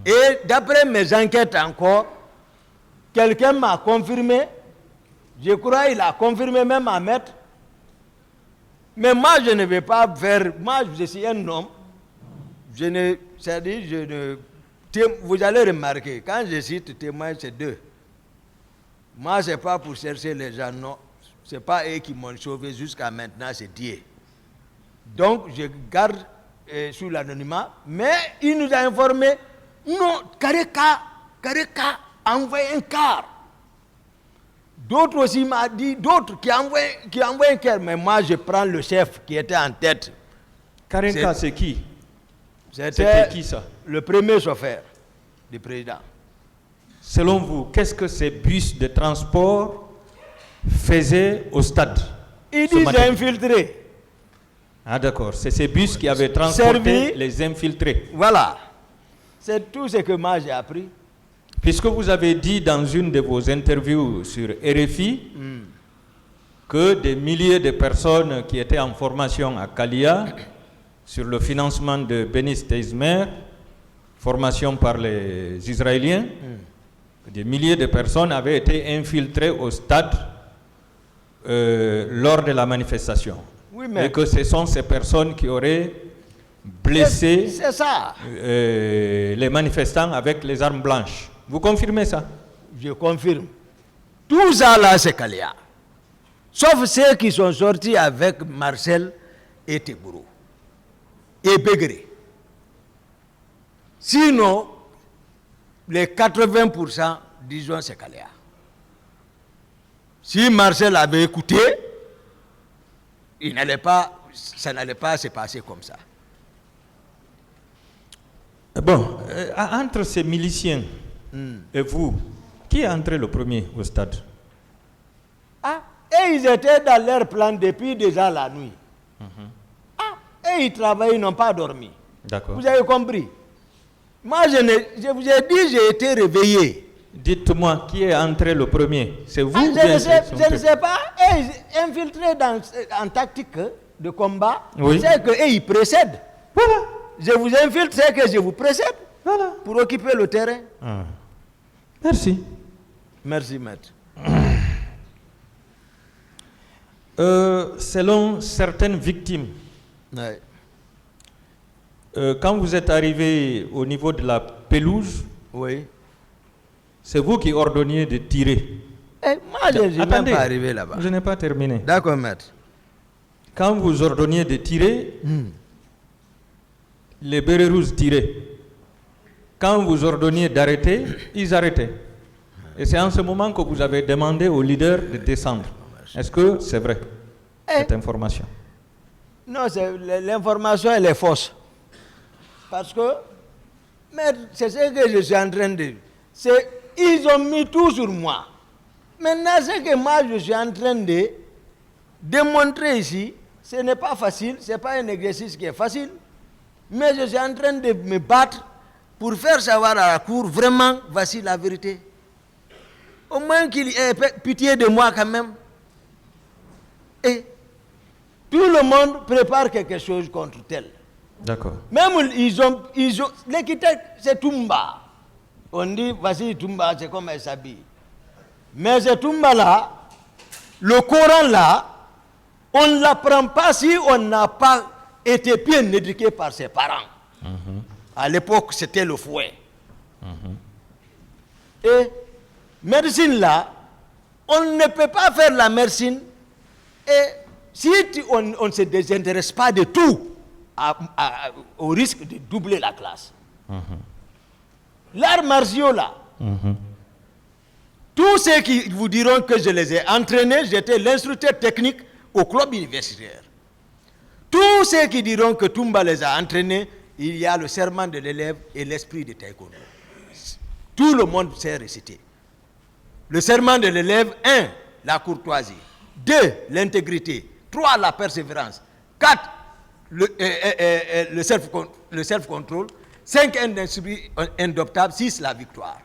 Et d'après mes enquêtes encore, quelqu'un m'a confirmé, je crois qu'il a confirmé même à maître. Mais moi, je ne vais pas faire, moi, je suis un homme, vous allez remarquer, quand je cite témoin, c'est deux. Moi, ce n'est pas pour chercher les gens, non. Ce n'est pas eux qui m'ont sauvé jusqu'à maintenant, c'est Dieu. Donc, je garde sous l'anonymat, mais il nous a informé, non, Kareka a envoyé un car. D'autres aussi m'ont dit, d'autres qui ont envoyé un car, mais moi, je prends le chef qui était en tête. Kareka, c'est qui? C'était qui ça? Le premier chauffeur du président. Selon vous, qu'est-ce que ces bus de transport faisaient au stade? Il dit j'ai infiltré. Ah d'accord, c'est ces bus qui avaient transporté les infiltrés. Voilà. C'est tout ce que moi j'ai appris. Puisque vous avez dit dans une de vos interviews sur RFI que des milliers de personnes qui étaient en formation à Kalia sur le financement de Benny Steismer, formation par les Israéliens, des milliers de personnes avaient été infiltrées au stade lors de la manifestation. Oui, et que ce sont ces personnes qui auraient blessé les manifestants avec les armes blanches. Vous confirmez ça? Je confirme. Tout ça là, c'est Kalia. Sauf ceux qui sont sortis avec Marcel et Tebourou. Et Bégré. Sinon, les 80%, disons, c'est Kalia. Si Marcel avait écouté, ça n'allait pas se passer comme ça. Bon, entre ces miliciens et vous, qui est entré le premier au stade? Et ils étaient dans leur plan depuis déjà la nuit. Et ils travaillaient, ils n'ont pas dormi. D'accord. Vous avez compris? Moi, je vous ai dit, j'ai été réveillé. Dites-moi, qui est entré le premier? C'est vous? Je ne sais pas. Et infiltrés en tactique de combat, c'est qu'ils précèdent. Voilà. Je vous infiltre, c'est que je vous précède. Voilà. Pour occuper le terrain. Merci. Merci, maître. Selon certaines victimes, quand vous êtes arrivé au niveau de la pelouse, c'est vous qui ordonniez de tirer. Moi, je n'ai même pas arrivé là-bas. Je n'ai pas terminé. D'accord, maître. Quand vous ordonniez de tirer, les bérets rouges tiraient. Quand vous ordonniez d'arrêter, ils arrêtaient. Et c'est en ce moment que vous avez demandé au leader de descendre. Est-ce que c'est vrai, cette information? Non, l'information, elle est fausse. Parce que, c'est ce que je suis en train de dire. Ils ont mis tout sur moi. Maintenant, ce que moi, je suis en train de démontrer ici, ce n'est pas facile, ce n'est pas un exercice qui est facile. Mais je suis en train de me battre pour faire savoir à la cour, vraiment, voici la vérité. Au moins qu'il ait pitié de moi quand même. Et tout le monde prépare quelque chose contre tel. D'accord. Même l'équité, c'est Toumba. On dit, voici Toumba, c'est comme elle s'habille. Mais ce Toumba-là, le Coran là, on ne l'apprend pas si on n'a pas été bien éduqué par ses parents. À l'époque, c'était le fouet. Et médecine là, on ne peut pas faire la médecine. Et si on ne se désintéresse pas de tout, au risque de doubler la classe. L'art martiaux là, tous ceux qui vous diront que je les ai entraînés, j'étais l'instructeur technique au club universitaire. Tous ceux qui diront que Toumba les a entraînés, il y a le serment de l'élève et l'esprit de taekwondo. Tout le monde sait réciter. Le serment de l'élève, 1, la courtoisie. 2, l'intégrité. 3, la persévérance. 4, le self-control. 5, un esprit indoptable. 6, la victoire.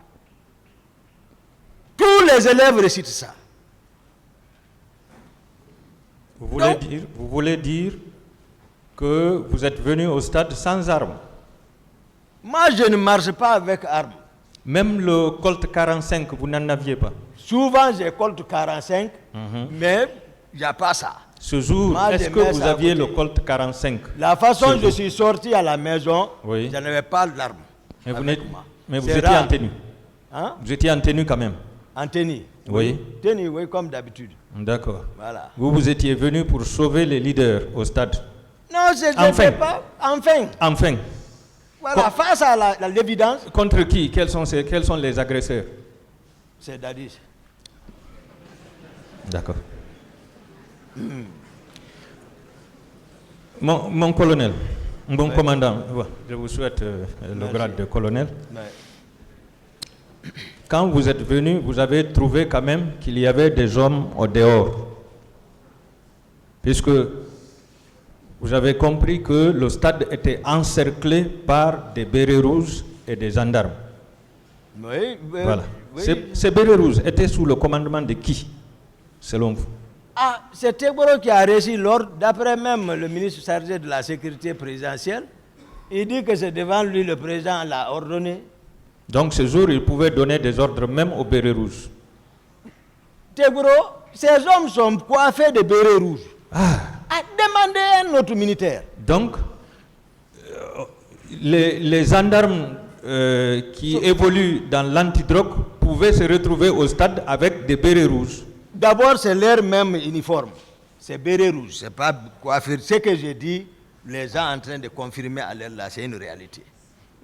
Tous les élèves récitent ça. Vous voulez dire que vous êtes venu au stade sans armes? Moi, je ne marche pas avec armes. Même le Colt 45, vous n'en aviez pas. Souvent, j'ai Colt 45, mais il n'y a pas ça. Ce jour, Moi, est-ce je que mets vous ça à aviez le côté. Colt 45? La façon Ce dont je jour. suis sorti à la maison, Oui. je n'avais pas d'armes. Mais vous, avec n'êtes- moi. mais vous C'est étiez rare. en tenue. Hein? Vous étiez en tenue quand même. En tenue. Oui. Tenue, oui, comme d'habitude. D'accord. Voilà. Vous étiez venu pour sauver les leaders au stade. Non, je ne Enfin. sais pas. Enfin. Enfin, Voilà, face à l'évidence, contre qui? Quels sont les agresseurs? c'est Dadis. D'accord. Mon colonel, mon commandant, je vous souhaite le Merci. grade de colonel. Mais, Quand vous êtes venu, vous avez trouvé quand même qu'il y avait des hommes au dehors. Puisque vous avez compris que le stade était encerclé par des bérets rouges et des gendarmes. oui, Voilà. oui. Ces bérets rouges étaient sous le commandement de qui, selon vous? Ah, c'est Tegboro qui a reçu l'ordre, d'après même le ministre chargé de la sécurité présidentielle. Il dit que c'est devant lui le président l'a ordonné. Donc ce jour, il pouvait donner des ordres même aux bérets rouges. Tegboro, ces hommes sont coiffés de bérets rouges. A demandé un autre militaire. Donc, les gendarmes qui évoluent dans l'antidrogue pouvaient se retrouver au stade avec des bérets rouges. D'abord, c'est leur même uniforme. C'est béret rouge, c'est pas coiffure. Ce que j'ai dit, les gens en train de confirmer à l'air là, c'est une réalité.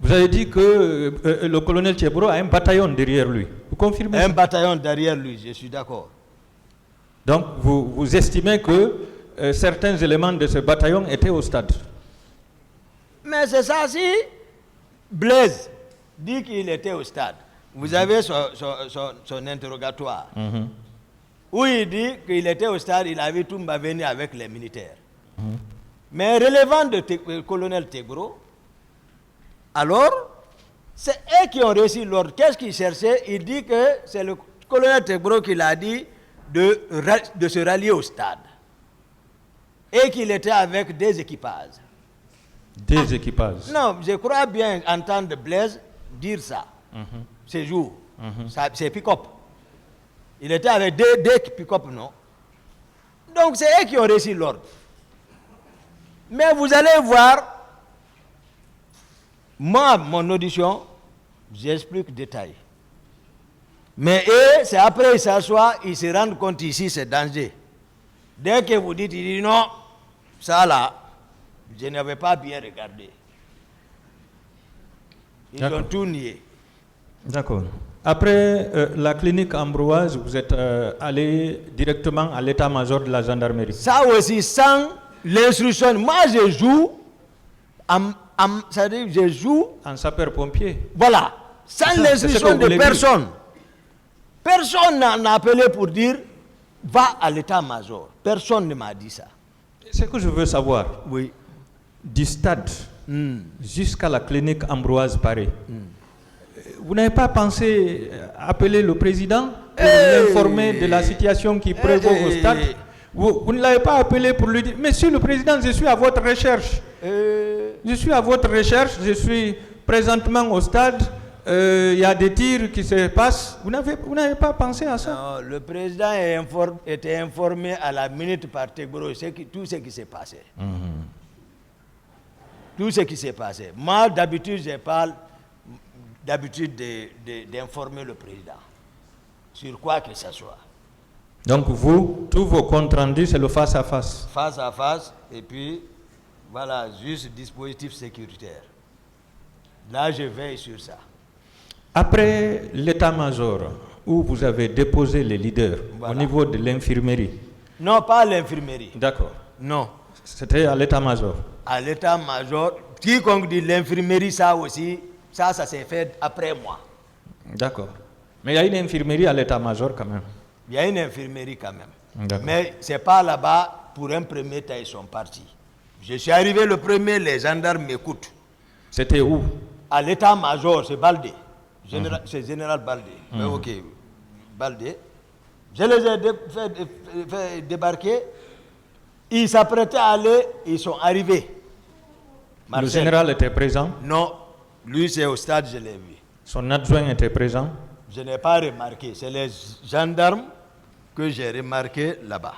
Vous avez dit que le colonel Tchebro a un bataillon derrière lui. Vous confirmez Un ça? bataillon derrière lui, je suis d'accord. Donc, vous estimez que certains éléments de ce bataillon étaient au stade. Mais c'est ça, si Blaise dit qu'il était au stade, vous avez son interrogatoire, où il dit qu'il était au stade, il avait tout venir avec les militaires. Mais relevant de colonel Tegboro, alors, c'est eux qui ont reçu l'ordre. Qu'est-ce qu'il cherchait? Il dit que c'est le colonel Tegboro qui l'a dit de se rallier au stade. Et qu'il était avec des équipages. Des équipages. Non, je crois bien entendre Blaise dire ça, ces jours. C'est pick-up. Il était avec des pick-up, non? Donc c'est eux qui ont reçu l'ordre. Mais vous allez voir, moi, mon audition, j'explique détail. Mais eux, c'est après ils s'assoient, ils se rendent compte ici, c'est danger. Dès que vous dites, il dit non, ça là, je n'avais pas bien regardé. Ils ont tout nié. D'accord. Après la clinique Ambroise, vous êtes allé directement à l'état-major de la gendarmerie. Ça aussi, sans l'instruction, moi je joue, c'est-à-dire je joue, En sapeur-pompier. voilà, sans C'est ce l'instruction que vous de voulez dire. personne. Personne n'a appelé pour dire, va à l'état-major. Personne ne m'a dit ça. Ce que je veux savoir, Oui. du stade jusqu'à la clinique Ambroise Paré, vous n'avez pas pensé appeler le président pour l'informer de la situation qui prévaut au stade? Vous ne l'avez pas appelé pour lui dire, Monsieur le Président, je suis à votre recherche. Je suis à votre recherche, je suis présentement au stade, il y a des tirs qui se passent. Vous n'avez pas pensé à ça? Non, le président était informé à la minute par Tegboro tout ce qui s'est passé. Tout ce qui s'est passé. Moi, d'habitude, je parle d'informer le président sur quoi que ce soit. Donc vous, tous vos comptes rendus, c'est le face-à-face. Face à face, et puis, voilà, juste dispositif sécuritaire. Là, je veille sur ça. Après l'état-major, où vous avez déposé les leaders, Voilà. au niveau de l'infirmerie. Non, pas à l'infirmerie. D'accord. Non. C'était à l'état-major. À l'état-major, quiconque dit l'infirmerie, ça aussi, ça s'est fait après moi. D'accord. Mais il y a une infirmerie à l'état-major quand même. Il y a une infirmerie quand même. D'accord. Mais ce n'est pas là-bas, pour un premier temps, ils sont partis. Je suis arrivé le premier, les gendarmes m'écoutent. C'était où? À l'état-major, c'est Baldé. C'est général Baldé. Mais ok, Baldé. Je les ai fait débarquer. Ils s'apprêtaient à aller, ils sont arrivés. Le Marcel. général était présent? Non, Lui, c'est au stade, je l'ai vu. Son adjoint était présent? Je n'ai pas remarqué. C'est les gendarmes que j'ai remarqué là-bas.